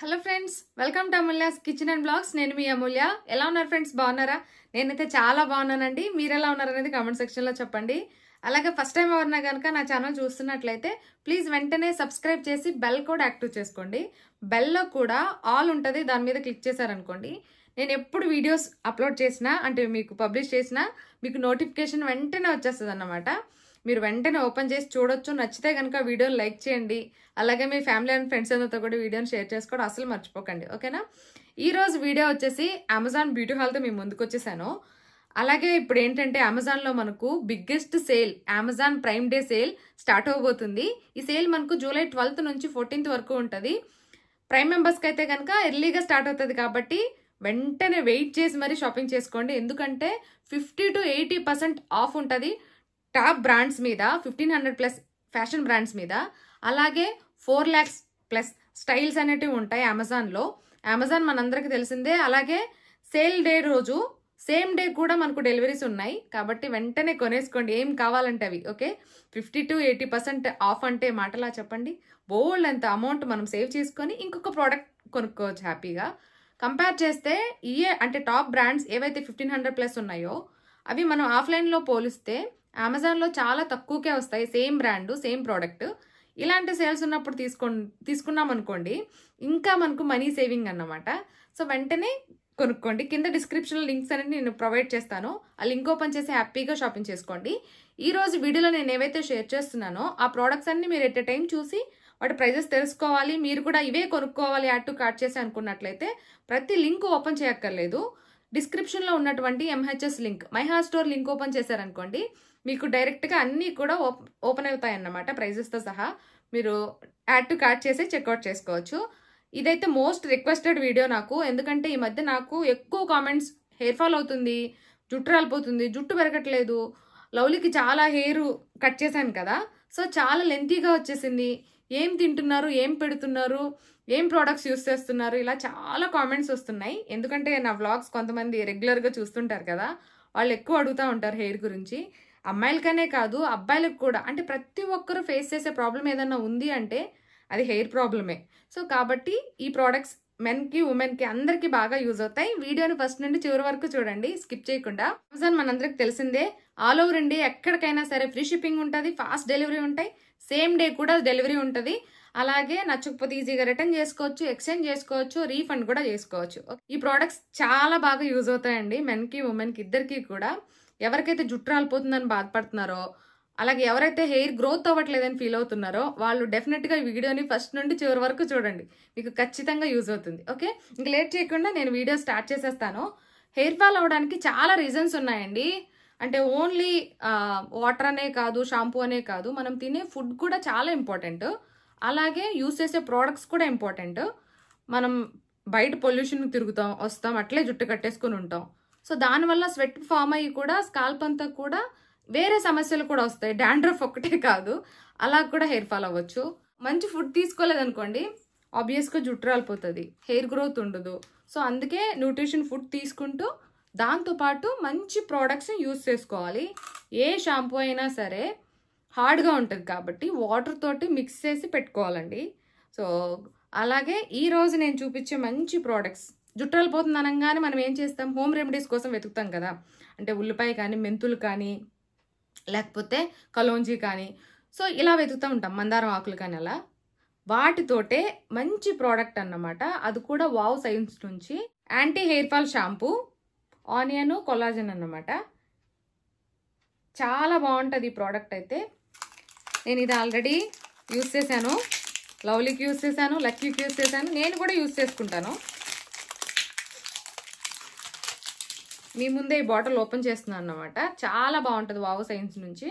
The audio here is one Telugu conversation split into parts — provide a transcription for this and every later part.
Hello friends, welcome to Amulya's kitchen and blogs. నేను మీ అమూల్య. ఎలా ఉన్నారు ఫ్రెండ్స్? బాగున్నారా? నేనైతే చాలా బాగున్నానండి. మీరు ఎలా ఉన్నారు అనేది కామెంట్ సెక్షన్లో చెప్పండి. అలాగే ఫస్ట్ టైం ఎవరన్నా కనుక నా ఛానల్ చూస్తున్నట్లయితే ప్లీజ్ వెంటనే సబ్స్క్రైబ్ చేసి బెల్ కూడా యాక్టివ్ చేసుకోండి. బెల్లో కూడా ఆల్ ఉంటుంది, దాని మీద క్లిక్ చేశారనుకోండి నేను ఎప్పుడు వీడియోస్ అప్లోడ్ చేసినా అంటే మీకు పబ్లిష్ చేసినా మీకు నోటిఫికేషన్ వెంటనే వచ్చేస్తుంది అన్నమాట. మీరు వెంటనే ఓపెన్ చేసి చూడొచ్చు. నచ్చితే కనుక వీడియోని లైక్ చేయండి. అలాగే మీ ఫ్యామిలీ అండ్ ఫ్రెండ్స్ అందరితో కూడా వీడియోని షేర్ చేసుకోవడం అసలు మర్చిపోకండి, ఓకేనా? ఈరోజు వీడియో వచ్చేసి అమెజాన్ బ్యూటీ హాల్తో మేము ముందుకు వచ్చేసాను. అలాగే ఇప్పుడు ఏంటంటే అమెజాన్లో మనకు biggest sale, Amazon Prime Day sale start అవబోతుంది. ఈ సేల్ మనకు జూలై 12th నుంచి 14th వరకు ఉంటుంది. ప్రైమ్ మెంబర్స్కి అయితే కనుక ఎర్లీగా స్టార్ట్ అవుతుంది కాబట్టి వెంటనే వెయిట్ చేసి మరీ షాపింగ్ చేసుకోండి. ఎందుకంటే 50 to 80% ఆఫ్ ఉంటుంది టాప్ బ్రాండ్స్ మీద, 1500+ ఫ్యాషన్ బ్రాండ్స్ మీద. అలాగే 4 lakhs+ స్టైల్స్ అనేటివి ఉంటాయి అమెజాన్లో. అమెజాన్ మనందరికీ తెలిసిందే. అలాగే సేల్ డే రోజు సేమ్ డే కూడా మనకు డెలివరీస్ ఉన్నాయి కాబట్టి వెంటనే కొనేసుకోండి ఏం కావాలంటే అవి, ఓకే? 50 to 80% ఆఫ్ అంటే మాటలా చెప్పండి. బోల్డ్ అంత అమౌంట్ మనం సేవ్ చేసుకొని ఇంకొక ప్రోడక్ట్ కొనుక్కోవచ్చు హ్యాపీగా. కంపేర్ చేస్తే అంటే టాప్ బ్రాండ్స్ ఏవైతే 1500+ ఉన్నాయో అవి మనం ఆఫ్లైన్లో పోలిస్తే అమెజాన్లో చాలా తక్కువకే వస్తాయి. Same brand same product. ఇలాంటి సేల్స్ ఉన్నప్పుడు తీసుకున్నాం అనుకోండి ఇంకా మనకు మనీ సేవింగ్ అన్నమాట. సో వెంటనే కొనుక్కోండి. కింద డిస్క్రిప్షన్లో లింక్స్ అనేది నేను ప్రొవైడ్ చేస్తాను. ఆ లింక్ ఓపెన్ చేసి హ్యాపీగా షాపింగ్ చేసుకోండి. ఈ రోజు వీడియోలో నేను ఏవైతే షేర్ చేస్తున్నానో ఆ ప్రోడక్ట్స్ అన్ని మీరు ఎట్ ఎ టైం చూసి వాటి ప్రైజెస్ తెలుసుకోవాలి. మీరు కూడా ఇవే కొనుక్కోవాలి యాడ్ టు కార్ట్ చేసి అనుకున్నట్లయితే ప్రతి లింక్ ఓపెన్ చేయక్కర్లేదు. డిస్క్రిప్షన్లో ఉన్నటువంటి MHS లింక్, మైహా స్టోర్ లింక్ ఓపెన్ చేశారనుకోండి మీకు డైరెక్ట్గా అన్నీ కూడా ఓపెన్ అవుతాయి అన్నమాట. ప్రైజెస్తో సహా మీరు యాడ్ టు కార్ట్ చేసి చెక్అవుట్ చేసుకోవచ్చు. ఇదైతే మోస్ట్ రిక్వెస్టెడ్ వీడియో నాకు. ఎందుకంటే ఈ మధ్య నాకు ఎక్కువ కామెంట్స్ హెయిర్ ఫాల్ అవుతుంది, జుట్టు రాలిపోతుంది, జుట్టు పెరగట్లేదు, లవ్లీకి చాలా హెయిర్ కట్ చేశాను కదా, సో చాలా లెంతీగా వచ్చేసింది, ఏం తింటున్నారు, ఏం పెడుతున్నారు, ఏం ప్రోడక్ట్స్ యూస్ చేస్తున్నారు, ఇలా చాలా కామెంట్స్ వస్తున్నాయి. ఎందుకంటే నా వ్లాగ్స్ కొంతమంది రెగ్యులర్గా చూస్తుంటారు కదా, వాళ్ళు ఎక్కువ అడుగుతూ ఉంటారు హెయిర్ గురించి. అమ్మాయిలకనే కాదు అబ్బాయిలకు కూడా, అంటే ప్రతి ఒక్కరు ఫేస్ చేసే ప్రాబ్లం ఏదన్నా ఉంది అంటే అది హెయిర్ ప్రాబ్లమే. సో కాబట్టి ఈ ప్రోడక్ట్స్ మెన్కి ఉమెన్కి అందరికీ బాగా యూజ్ అవుతాయి. వీడియోని ఫస్ట్ నుండి చివరి వరకు చూడండి, స్కిప్ చేయకుండా. అమెజాన్ మనందరికి తెలిసిందే, ఆల్ ఓవర్ ఇండియా ఎక్కడికైనా సరే ఫ్రీ షిప్పింగ్ ఉంటుంది, ఫాస్ట్ డెలివరీ ఉంటాయి, సేమ్ డే కూడా డెలివరీ ఉంటుంది. అలాగే నచ్చకపోతే ఈజీగా రిటర్న్ చేసుకోవచ్చు, ఎక్స్చేంజ్ చేసుకోవచ్చు, రీఫండ్ కూడా చేసుకోవచ్చు. ఈ ప్రోడక్ట్స్ చాలా బాగా యూజ్ అవుతాయండి మెన్కి ఉమెన్కి ఇద్దరికి కూడా. ఎవరికైతే జుట్టు రాలిపోతుందని బాధపడుతున్నారో, అలాగే ఎవరైతే హెయిర్ గ్రోత్ అవ్వట్లేదని ఫీల్ అవుతున్నారో వాళ్ళు డెఫినెట్గా ఈ వీడియోని ఫస్ట్ నుండి చివరి వరకు చూడండి, మీకు ఖచ్చితంగా యూజ్ అవుతుంది, ఓకే? ఇంకా లేట్ చేయకుండా నేను వీడియో స్టార్ట్ చేసేస్తాను. హెయిర్ ఫాల్ అవ్వడానికి చాలా రీజన్స్ ఉన్నాయండి. అంటే ఓన్లీ వాటర్ అనే కాదు, షాంపూ అనే కాదు, మనం తినే ఫుడ్ కూడా చాలా ఇంపార్టెంట్. అలాగే యూస్ చేసే ప్రోడక్ట్స్ కూడా ఇంపార్టెంట్. మనం బయట పొల్యూషన్ తిరుగుతాం వస్తాం, అట్లే జుట్టు కట్టేసుకుని ఉంటాం. సో దానివల్ల స్వెట్ ఫామ్ అయ్యి కూడా స్కాల్ప్ అంతా కూడా వేరే సమస్యలు కూడా వస్తాయి, డాండ్రఫ్ ఒక్కటే కాదు, అలా కూడా హెయిర్ ఫాల్ అవ్వచ్చు. మంచి ఫుడ్ తీసుకోలేదనుకోండి ఆబ్వియస్గా జుట్టు రాలిపోతుంది, హెయిర్ గ్రోత్ ఉండదు. సో అందుకే న్యూట్రిషన్ ఫుడ్ తీసుకుంటూ దాంతోపాటు మంచి ప్రోడక్ట్స్ని యూజ్ చేసుకోవాలి. ఏ షాంపూ అయినా సరే హార్డ్గా ఉంటుంది కాబట్టి వాటర్ తోటి మిక్స్ చేసి పెట్టుకోవాలండి. సో అలాగే ఈరోజు నేను చూపించే మంచి ప్రోడక్ట్స్, జుట్టు రాలిపోతుంది అనగానే మనం ఏం చేస్తాం, హోమ్ రెమెడీస్ కోసం వెతుకుతాం కదా. అంటే ఉల్లిపాయ కానీ, మెంతులు కానీ, లేకపోతే కలోంజీ కానీ, సో ఇలా వెతుకుతూ ఉంటాం, మందారం ఆకులు కానీ. అలా వాటితోటే మంచి ప్రోడక్ట్ అన్నమాట. అది కూడా వావ్ సైన్స్ నుంచి anti hair fall shampoo, onion collagen అన్నమాట. చాలా బాగుంటుంది ఈ ప్రోడక్ట్ అయితే. నేను ఇది ఆల్రెడీ యూస్ చేశాను, లవ్లీకి యూస్ చేశాను, లక్కీకి యూస్ చేశాను, నేను కూడా యూస్ చేసుకుంటాను. మీ ముందే ఈ బాటిల్ ఓపెన్ చేస్తున్నాను అన్నమాట. చాలా బాగుంటుంది వావ్ సైన్స్ నుంచి.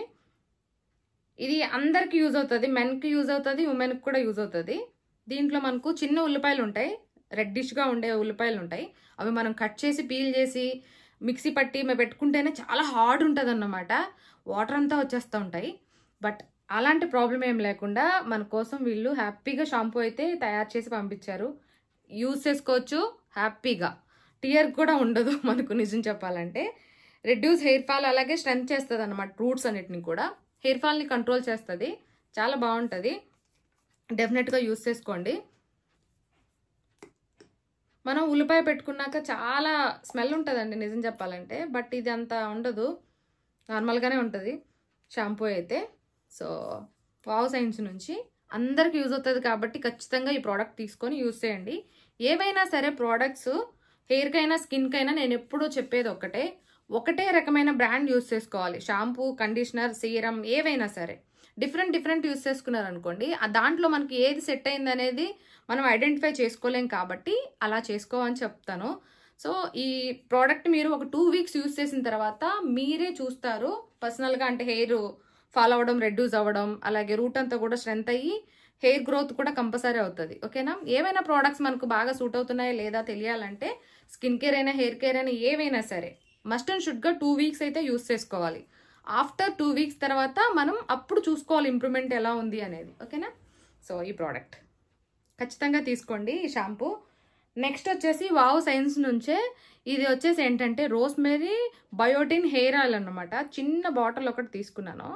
ఇది అందరికి యూజ్ అవుతుంది, మెన్కి యూజ్ అవుతుంది, ఉమెన్కి కూడా యూజ్ అవుతుంది. దీంట్లో మనకు చిన్న ఉల్లిపాయలు ఉంటాయి, రెడ్డిష్గా ఉండే ఉల్లిపాయలు ఉంటాయి. అవి మనం కట్ చేసి పీల్ చేసి మిక్సీ పట్టి మేము పెట్టుకుంటేనే చాలా హార్డ్ ఉంటుంది అన్నమాట, వాటర్ అంతా వచ్చేస్తూ ఉంటాయి. బట్ అలాంటి ప్రాబ్లం ఏం లేకుండా మన కోసం వీళ్ళు హ్యాపీగా షాంపూ అయితే తయారు చేసి పంపించారు. యూజ్ చేసుకోవచ్చు హ్యాపీగా, టియర్ కూడా ఉండదు మనకు. నిజం చెప్పాలంటే రెడ్యూస్ హెయిర్ ఫాల్, అలాగే స్ట్రెంత్ చేస్తుంది అన్నమాట. రూట్స్ అన్నిటిని కూడా హెయిర్ ఫాల్ని కంట్రోల్ చేస్తుంది. చాలా బాగుంటుంది, డెఫినెట్గా యూజ్ చేసుకోండి. మనం ఉల్లిపాయ పెట్టుకున్నాక చాలా స్మెల్ ఉంటుందండి నిజం చెప్పాలంటే. బట్ ఇది అంత ఉండదు, నార్మల్గానే ఉంటుంది షాంపూ అయితే. సో వావ్ సైన్స్ నుంచి అందరికి యూజ్ అవుతుంది కాబట్టి ఖచ్చితంగా ఈ ప్రోడక్ట్ తీసుకొని యూజ్ చేయండి. ఏవైనా సరే ప్రోడక్ట్స్ హెయిర్కైనా స్కిన్కైనా నేను ఎప్పుడూ చెప్పేది ఒకటే రకమైన బ్రాండ్ యూజ్ చేసుకోవాలి. షాంపూ, కండిషనర్, సీరం ఏవైనా సరే డిఫరెంట్ యూజ్ చేసుకున్నారనుకోండి, ఆ దాంట్లో మనకి ఏది సెట్ అయింది అనేది మనం ఐడెంటిఫై చేసుకోలేం కాబట్టి అలా చేసుకోవని చెప్తాను. సో ఈ ప్రోడక్ట్ మీరు ఒక 2 వీక్స్ యూజ్ చేసిన తర్వాత మీరే చూస్తారు పర్సనల్గా. అంటే హెయిర్ ఫాల్ అవ్వడం, రెడ్యూస్ అవ్వడం, అలాగే రూట్ అంతా కూడా స్ట్రెంత్ అయ్యి హెయిర్ గ్రోత్ కూడా కంపల్సరీ అవుతుంది. ఓకేనా? ఏవైనా ప్రోడక్ట్స్ మనకు బాగా సూట్ అవుతున్నాయా లేదా తెలియాలంటే స్కిన్ కేర్ అయినా హెయిర్ కేర్ అయినా ఏవైనా సరే మస్ట్ అండ్ షుడ్గా 2 వీక్స్ అయితే యూజ్ చేసుకోవాలి. ఆఫ్టర్ 2 వీక్స్ తర్వాత మనం అప్పుడు చూసుకోవాలి ఇంప్రూవ్మెంట్ ఎలా ఉంది అనేది. ఓకేనా? సో ఈ ప్రోడక్ట్ ఖచ్చితంగా తీసుకోండి ఈ షాంపూ. నెక్స్ట్ వచ్చేసి వావ్ సైన్స్ నుంచే ఇది వచ్చేసి ఏంటంటే రోస్మెరీ బయోటిన్ హెయిర్ ఆయిల్ అన్నమాట. చిన్న బాటిల్ ఒకటి తీసుకున్నాను.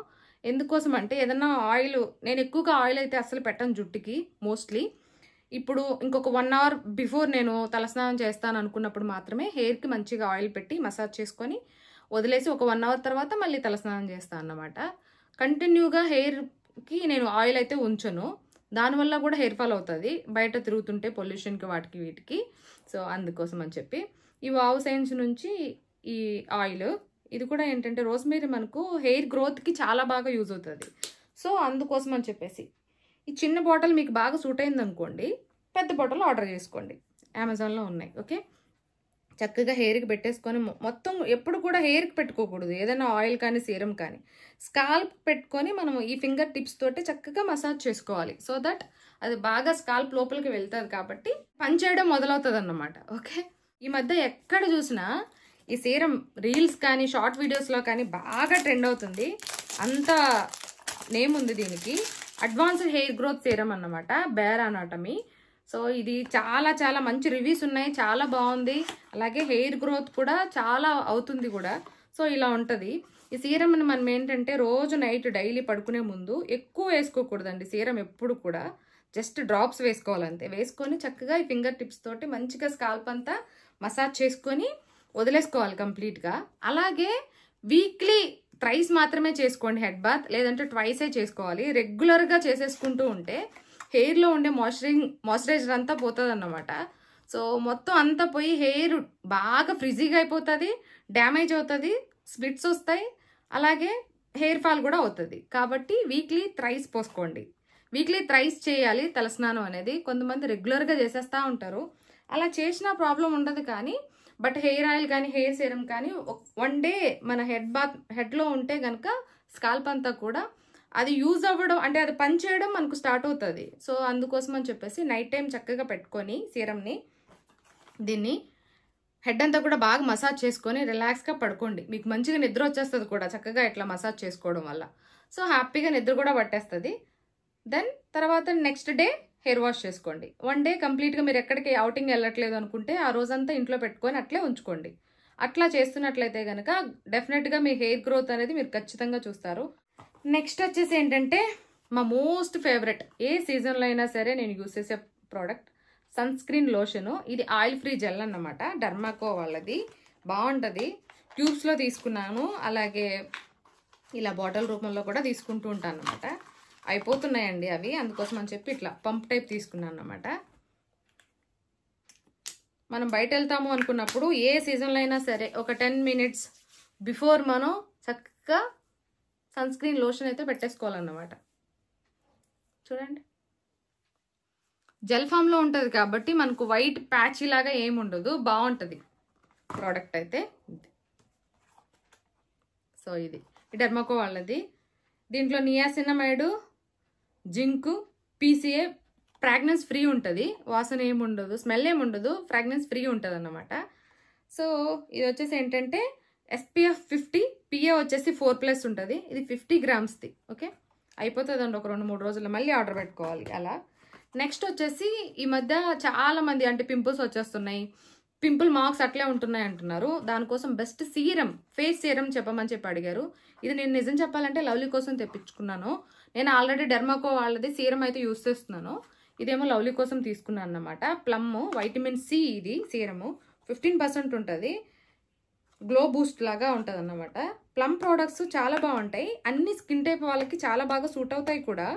ఎందుకోసం అంటే ఏదన్నా ఆయిల్, నేను ఎక్కువగా ఆయిల్ అయితే అసలు పెట్టను జుట్టుకి మోస్ట్లీ. ఇప్పుడు ఇంకొక 1 అవర్ బిఫోర్ నేను తలస్నానం చేస్తాను అనుకున్నప్పుడు మాత్రమే హెయిర్కి మంచిగా ఆయిల్ పెట్టి మసాజ్ చేసుకొని వదిలేసి ఒక 1 అవర్ తర్వాత మళ్ళీ తలస్నానం చేస్తాను అన్నమాట. కంటిన్యూగా హెయిర్కి నేను ఆయిల్ అయితే ఉంచను, దానివల్ల కూడా హెయిర్ ఫాల్ అవుతుంది బయట తిరుగుతుంటే పొల్యూషన్కి వాటికి వీటికి. సో అందుకోసం అని చెప్పి ఈ వావ్ సైన్స్ నుంచి ఈ ఆయిల్, ఇది కూడా ఏంటంటే రోస్మేరీ మనకు హెయిర్ గ్రోత్కి చాలా బాగా యూజ్ అవుతుంది. సో అందుకోసం అని చెప్పేసి ఈ చిన్న బాటిల్ మీకు బాగా సూట్ అయింది అనుకోండి, పెద్ద బాటిల్ ఆర్డర్ చేసుకోండి, అమెజాన్లో ఉన్నాయి. ఓకే, చక్కగా హెయిర్కి పెట్టేసుకొని మొత్తం ఎప్పుడు కూడా హెయిర్కి పెట్టుకోకూడదు, ఏదైనా ఆయిల్ కానీ సీరం కానీ స్కాల్ప్ పెట్టుకొని మనం ఈ ఫింగర్ టిప్స్ తోటి చక్కగా మసాజ్ చేసుకోవాలి. సో దట్ అది బాగా స్కాల్ప్ లోపలికి వెళ్తుంది కాబట్టి పనిచేయడం మొదలవుతుంది అన్నమాట. ఓకే, ఈ మధ్య ఎక్కడ చూసినా ఈ సీరం రీల్స్ కానీ షార్ట్ వీడియోస్లో కానీ బాగా ట్రెండ్ అవుతుంది. అంత నేమ్ ఉంది దీనికి, అడ్వాన్స్డ్ హెయిర్ గ్రోత్ సీరం అన్నమాట, బేర్ అనాటమీ. సో ఇది చాలా మంచి రివ్యూస్ ఉన్నాయి, చాలా బాగుంది. అలాగే హెయిర్ గ్రోత్ కూడా చాలా అవుతుంది కూడా. సో ఇలా ఉంటుంది ఈ సీరంని. మనం ఏంటంటే రోజు నైట్ డైలీ పడుకునే ముందు ఎక్కువ వేసుకోకూడదండి సీరం, ఎప్పుడు కూడా జస్ట్ డ్రాప్స్ వేసుకోవాలంతే. వేసుకొని చక్కగా ఈ ఫింగర్ టిప్స్ తోటి మంచిగా స్కాల్ప్ అంతా మసాజ్ చేసుకొని వదిలేసుకోవాలి కంప్లీట్గా. అలాగే వీక్లీ థ్రైస్ మాత్రమే చేసుకోండి హెడ్ బాత్, లేదంటే ట్వైసే చేసుకోవాలి. రెగ్యులర్గా చేసేసుకుంటూ ఉంటే హెయిర్లో ఉండే మాయిశ్చరైజర్ అంతా పోతుంది అన్నమాట. సో మొత్తం అంతా పోయి హెయిర్ బాగా ఫ్రిజీగా అయిపోతుంది, డ్యామేజ్ అవుతుంది, స్ప్లిట్స్ వస్తాయి, అలాగే హెయిర్ ఫాల్ కూడా అవుతుంది. కాబట్టి వీక్లీ థ్రైస్ పోసుకోండి, వీక్లీ థ్రైస్ చేయాలి తలస్నానం అనేది. కొంతమంది రెగ్యులర్గా చేసేస్తూ ఉంటారు, అలా చేసినా ప్రాబ్లం ఉండదు. కానీ బట్ హెయిర్ ఆయిల్ కానీ హెయిర్ సీరం కానీ 1 డే మన హెడ్లో ఉంటే కనుక స్కాల్ప్ అంతా కూడా అది యూజ్ అవ్వడం, అంటే అది పని చేయడం మనకు స్టార్ట్ అవుతుంది. సో అందుకోసం అని చెప్పేసి నైట్ టైం చక్కగా పెట్టుకొని సీరంని దీన్ని హెడ్ అంతా కూడా బాగా మసాజ్ చేసుకొని రిలాక్స్గా పడుకోండి. మీకు మంచిగా నిద్ర వచ్చేస్తుంది కూడా చక్కగా ఇట్లా మసాజ్ చేసుకోవడం వల్ల. సో హ్యాపీగా నిద్ర కూడా పట్టేస్తుంది. దెన్ తర్వాత నెక్స్ట్ డే హెయిర్ వాష్ చేసుకోండి. 1 డే కంప్లీట్గా మీరు ఎక్కడికి అవుటింగ్ వెళ్ళట్లేదు అనుకుంటే ఆ రోజంతా ఇంట్లో పెట్టుకొని అట్లే ఉంచుకోండి. అట్లా చేస్తున్నట్లయితే కనుక డెఫినెట్గా మీ హెయిర్ గ్రోత్ అనేది మీరు ఖచ్చితంగా చూస్తారు. నెక్స్ట్ వచ్చేసి ఏంటంటే మా మోస్ట్ ఫేవరెట్, ఏ సీజన్లో అయినా సరే నేను యూస్ చేసే ప్రోడక్ట్ సన్ స్క్రీన్ లోషను. ఇది ఆయిల్ ఫ్రీ జెల్ అన్నమాట, డర్మాకో వాళ్ళది, బాగుంటుంది. ట్యూబ్స్లో తీసుకున్నాను, అలాగే ఇలా బాటిల్ రూపంలో కూడా తీసుకుంటూ ఉంటాను అనమాట. అయిపోతున్నాయండి అవి, అందుకోసం అని చెప్పి ఇట్లా పంప్ టైప్ తీసుకున్నాను అన్నమాట. మనం బయట వెళ్తాము అనుకున్నప్పుడు ఏ సీజన్లో అయినా సరే ఒక 10 minutes బిఫోర్ మనం చక్కగా సన్ స్క్రీన్ లోషన్ అయితే పెట్టేసుకోవాలన్నమాట. చూడండి, జెల్ ఫామ్లో ఉంటుంది కాబట్టి మనకు వైట్ ప్యాచ్ లాగా ఏమి ఉండదు, బాగుంటుంది ప్రోడక్ట్ అయితే. సో ఇది డెర్మాకో వాళ్ళది. దీంట్లో niacinamide, zinc, PCA, fragrance free ఉంటుంది, వాసన ఏముండదు, స్మెల్ ఏముండదు, ఫ్రాగ్రెన్స్ ఫ్రీ ఉంటుంది అన్నమాట. సో ఇది వచ్చేసి ఏంటంటే SPF 50, PA వచ్చేసి 4+ ఉంటుంది. ఇది 50 grams. ఓకే, అయిపోతుంది అండి ఒక 2-3 రోజుల్లో, మళ్ళీ ఆర్డర్ పెట్టుకోవాలి అలా. నెక్స్ట్ వచ్చేసి ఈ మధ్య చాలా మంది అంటే పింపుల్స్ వచ్చేస్తున్నాయి, పింపుల్ మార్క్స్ అట్లే ఉంటున్నాయి అంటున్నారు. దానికోసం బెస్ట్ సీరం, ఫేస్ సీరం చెప్పమని చెప్పి అడిగారు. ఇది నేను నిజం చెప్పాలంటే లవ్లీ కోసం తెప్పించుకున్నాను. నేను ఆల్రెడీ డెర్మాకో వాళ్ళది సీరం అయితే యూస్ చేస్తున్నాను. ఇదేమో లవ్లీ కోసం తీసుకున్నాను అన్నమాట. ప్లమ్ వైటమిన్ సి ఇది సీరము 15% ఉంటుంది. గ్లో బూస్ట్ లాగా ఉంటుంది అన్నమాట. ప్లమ్ ప్రోడక్ట్స్ చాలా బాగుంటాయి. అన్ని స్కిన్ టైప్ వాళ్ళకి చాలా బాగా సూట్ అవుతాయి కూడా.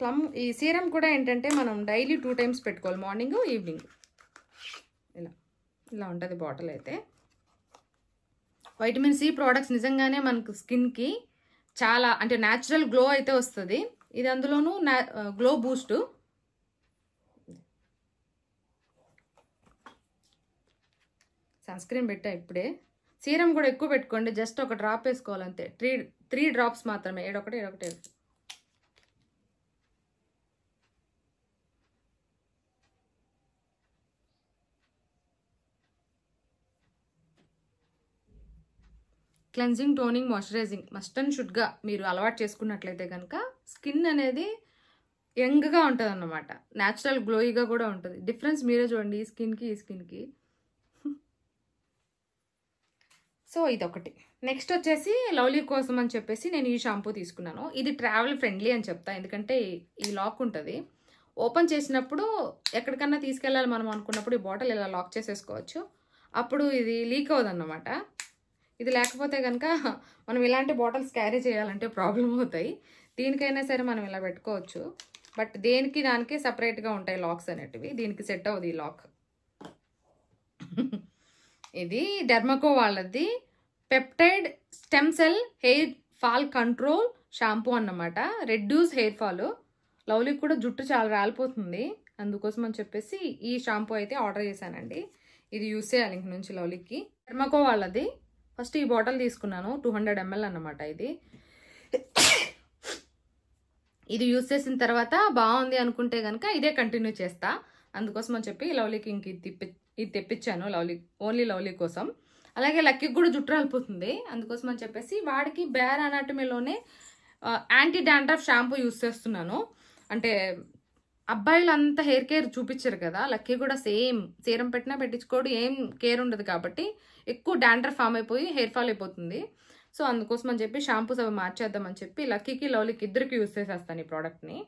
ప్లమ్ ఈ సీరం కూడా ఏంటంటే మనం డైలీ 2 టైమ్స్ పెట్టుకోవాలి, మార్నింగ్ ఈవినింగ్. ఇలా ఉంటుంది బాటిల్ అయితే. వైటమిన్ సి ప్రోడక్ట్స్ నిజంగానే మనకు స్కిన్కి చాలా అంటే న్యాచురల్ గ్లో అయితే వస్తుంది. ఇది అందులోనూ గ్లో బూస్ట్. సన్ స్క్రీన్ పెట్టా ఇప్పుడే. సీరం కూడా ఎక్కువ పెట్టుకోండి, జస్ట్ ఒక డ్రాప్ వేసుకోవాలంతే. 3 డ్రాప్స్ మాత్రమే, ఏడొకటి. Cleansing, toning, moisturising must and షుడ్గా మీరు అలవాటు చేసుకున్నట్లయితే కనుక స్కిన్ అనేది యంగ్గా ఉంటుంది అన్నమాట. న్యాచురల్ గ్లోయిగా కూడా ఉంటుంది. డిఫరెన్స్ మీరే చూడండి ఈ స్కిన్కి. సో ఇదొకటి. నెక్స్ట్ వచ్చేసి లవ్లీ కోసం అని చెప్పేసి నేను ఈ షాంపూ తీసుకున్నాను. ఇది ట్రావెల్ ఫ్రెండ్లీ అని చెప్తా, ఎందుకంటే ఈ లాక్ ఉంటుంది. ఓపెన్ చేసినప్పుడు ఎక్కడికన్నా తీసుకెళ్ళాలి మనం అనుకున్నప్పుడు ఈ బాటిల్ ఇలా లాక్ చేసేసుకోవచ్చు. అప్పుడు ఇది లీక్ అవ్వదు అన్నమాట. ఇది లేకపోతే కనుక మనం ఇలాంటి బాటిల్స్ క్యారీ చేయాలంటే ప్రాబ్లం అవుతాయి. దీనికైనా సరే మనం ఇలా పెట్టుకోవచ్చు. బట్ దానికి సపరేట్గా ఉంటాయి లాక్స్ అనేటివి. దీనికి సెట్ అవ్వదు ఈ లాక్. ఇది డెర్మకో వాళ్ళది peptide stem cell hair fall control shampoo అన్నమాట. Reduce hair fall. లవ్లీకి కూడా జుట్టు చాలా రాలిపోతుంది, అందుకోసం అని చెప్పేసి ఈ షాంపూ అయితే ఆర్డర్ చేశానండి. ఇది యూస్ చేయాలి ఇంక నుంచి లవ్లీకి. డెర్మకో వాళ్ళది. ఫస్ట్ ఈ బాటిల్ తీసుకున్నాను, 200 ml అన్నమాట. ఇది యూస్ చేసిన తర్వాత బాగుంది అనుకుంటే కనుక ఇదే కంటిన్యూ చేస్తా. అందుకోసం అని చెప్పి లవ్లీకి ఇంక ఇది తెప్పించాను, ఓన్లీ లవ్లీ కోసం. అలాగే లక్కీకి కూడా జుట్టు రాలిపోతుంది, అందుకోసం అని చెప్పేసి వాడికి బేర్ అనాటమీలోనే యాంటీ డాండ్రఫ్ షాంపూ యూస్ చేస్తున్నాను. అంటే అబ్బాయిలు అంత హెయిర్ కేర్ చూపించారు కదా, లక్కీ కూడా సేమ్. సీరం పెట్టినా పెట్టించుకోడు, ఏం కేర్ ఉండదు కాబట్టి ఎక్కువ డాండ్రఫ్ ఫామ్ అయిపోయి హెయిర్ ఫాల్ అయిపోతుంది. సో అందుకోసం అని చెప్పి షాంపూస్ అవి మార్చేద్దామని చెప్పి లక్కీకి లవ్లీకి ఇద్దరికి యూస్ చేసేస్తాను ఈ ప్రోడక్ట్ని.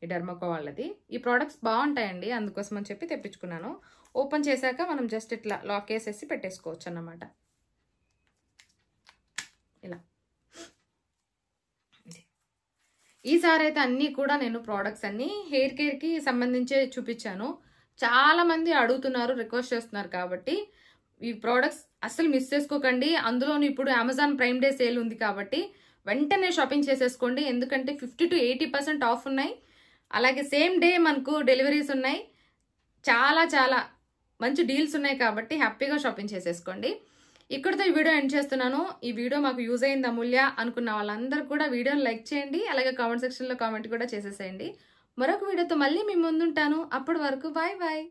ఈ డెర్మకో వాళ్ళది. ఈ ప్రోడక్ట్స్ బాగుంటాయండి, అందుకోసం అని చెప్పి తెప్పించుకున్నాను. ఓపెన్ చేశాక మనం జస్ట్ ఇట్లా లాక్ వేసేసి పెట్టేసుకోవచ్చు అన్నమాట. ఇలా ఈసారి అయితే అన్నీ కూడా నేను ప్రోడక్ట్స్ అన్నీ హెయిర్ కేర్కి సంబంధించే చూపించాను. చాలామంది అడుగుతున్నారు, రిక్వెస్ట్ చేస్తున్నారు, కాబట్టి ఈ ప్రోడక్ట్స్ అస్సలు మిస్ చేసుకోకండి. అందులోనూ ఇప్పుడు అమెజాన్ ప్రైమ్ డే సేల్ ఉంది కాబట్టి వెంటనే షాపింగ్ చేసేసుకోండి, ఎందుకంటే 50 to 80% ఆఫ్ ఉన్నాయి. అలాగే సేమ్ డే మనకు డెలివరీస్ ఉన్నాయి. చాలా చాలా మంచి డీల్స్ ఉన్నాయి కాబట్టి హ్యాపీగా షాపింగ్ చేసేసుకోండి. ఇక్కడితో ఈ వీడియో ఎండ్ చేస్తున్నాను. ఈ వీడియో మాకు యూజ్ అయింది అమూల్య అనుకున్న వాళ్ళందరూ కూడా వీడియోని లైక్ చేయండి, అలాగే కామెంట్ సెక్షన్లో కామెంట్ కూడా చేసేసేయండి. మరొక వీడియోతో మళ్ళీ మీ ముందుంటాను. అప్పటి వరకు బాయ్ బాయ్.